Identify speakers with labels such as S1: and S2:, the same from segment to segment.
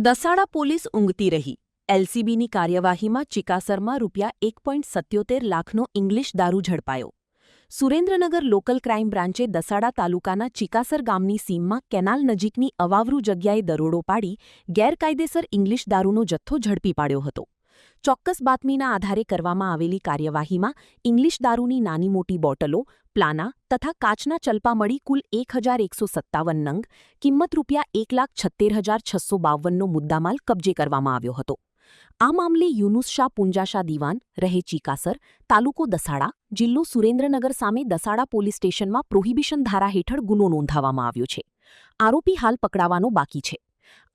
S1: Dasada police ઊંઘતી રહી. એલસીબીની કાર્યવાહીમાં ચિકાસરમાં ₹1.77 લાખનો ઇંગ્લિશ દારૂ ઝડપાયો. સુરેન્દ્રનગર લોકલ ક્રાઇમ બ્રાન્ચે દસાડા તાલુકાના ચિકાસર ગામની સીમમાં કેનાલ નજીકની અવાવરૂ જગ્યાએ દરોડો પાડી ગેરકાયદેસર ઇંગ્લિશ દારૂનો જથ્થો ઝડપી પાડ્યો હતો. ચોક્કસ બાતમીના આધારે કરવામાં આવેલી કાર્યવાહીમાં ઇંગ્લિશ દારૂની નાની મોટી બોટલો, પ્લાના તથા કાચના ચલપા મળી કુલ 1157 નંગ, કિંમત ₹1,76,652નો મુદ્દામાલ કબજે કરવામાં આવ્યો હતો. આ મામલે યુનુસ શાહ પુંજાશા દીવાન, રહે ચિકાસર, તાલુકો દસાડા, જિલ્લો સુરેન્દ્રનગર સામે દસાડા પોલીસ સ્ટેશનમાં પ્રોહિબિશન ધારા હેઠળ ગુનો નોંધાવવામાં આવ્યો છે. આરોપી હાલ પકડાવાનો બાકી છે.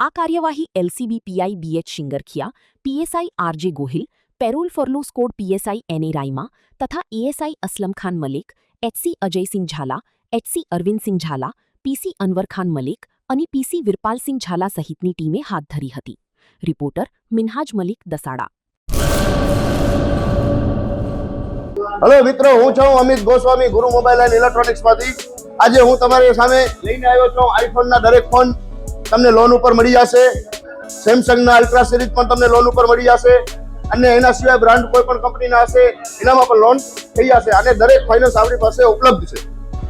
S1: આ કાર્યવાહી LCB PI BH Shingrakhiya, PSI RJ Gohil, parole furlough squad PSI NA Raima તથા ASI Aslamkhan Malik, HC Ajaysinh Zala, HC Arvindsinh Zala, PC Anvarkhan Malik અને PC વિરપાલસિંહ ઝાલા સહિતની ટીમે હાથ ધરી હતી. રિપોર્ટર મિનહાજ મલિક, દસાડા.
S2: હેલો મિત્રો, હું છું અમિત ગોસ્વામી, ગુરુ મોબાઈલ એન્ડ ઇલેક્ટ્રોનિક્સમાંથી. આજે હું તમારી સામે લઈને આવ્યો છું આઈફોનના દરેક ફોન તમને લોન ઉપર મળી જશે. સેમસંગના અલ્ટ્રા સિરીઝ પણ તમને લોન ઉપર મળી જશે અને એના સિવાય બ્રાન્ડ કોઈ પણ કંપનીના હશે એનામાં પણ લોન થઈ જશે અને દરેક ફાઇનાન્સ આપણી પાસે ઉપલબ્ધ છે.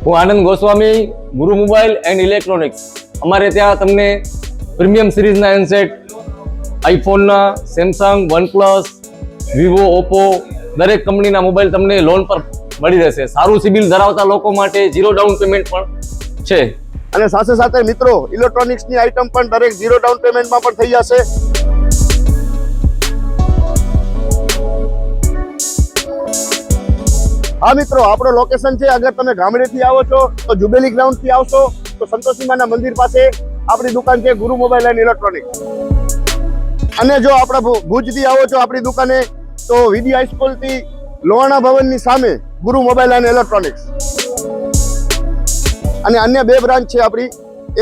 S3: હું આનંદ ગોસ્વામી, ગુરુ મોબાઈલ એન્ડ ઇલેક્ટ્રોનિક્સ. અમારે ત્યાં તમને પ્રીમિયમ સિરીઝના હેન્ડસેટ, આઈફોનના, સેમસંગ, વનપ્લસ, વિવો, ઓપ્પો દરેક કંપનીના મોબાઈલ તમને લોન પર મળી રહેશે. સારું સિબિલ ધરાવતા લોકો માટે 0 ડાઉન પેમેન્ટ પણ છે.
S2: અને સાથે સાથે મિત્રો ઇલેક્ટ્રોનિક્સની આઇટમ પણ દરેક 0 ડાઉન પેમેન્ટમાં પણ થઈ જશે. હા મિત્રો, આપણો લોકેશન છે, અગર તમે ગામડેથી આવો છો તો જુબેલી ગ્રાઉન્ડથી આવશો તો સંતોષીમાના મંદિર પાસે આપણી દુકાન છે ગુરુ મોબાઈલ એન્ડ ઇલેક્ટ્રોનિક્સ. અને જો આપણા ભુજથી આવો છો આપણી દુકાને તો VD હાઈસ્કૂલથી લોહાણા ભવનની સામે ગુરુ મોબાઈલ એન્ડ ઇલેક્ટ્રોનિક્સ. અને અન્ય 2 બ્રાન્ચ છે આપણી,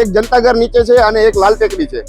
S2: એક જનતાગર નીચે છે અને એક લાલ ટેકરી છે.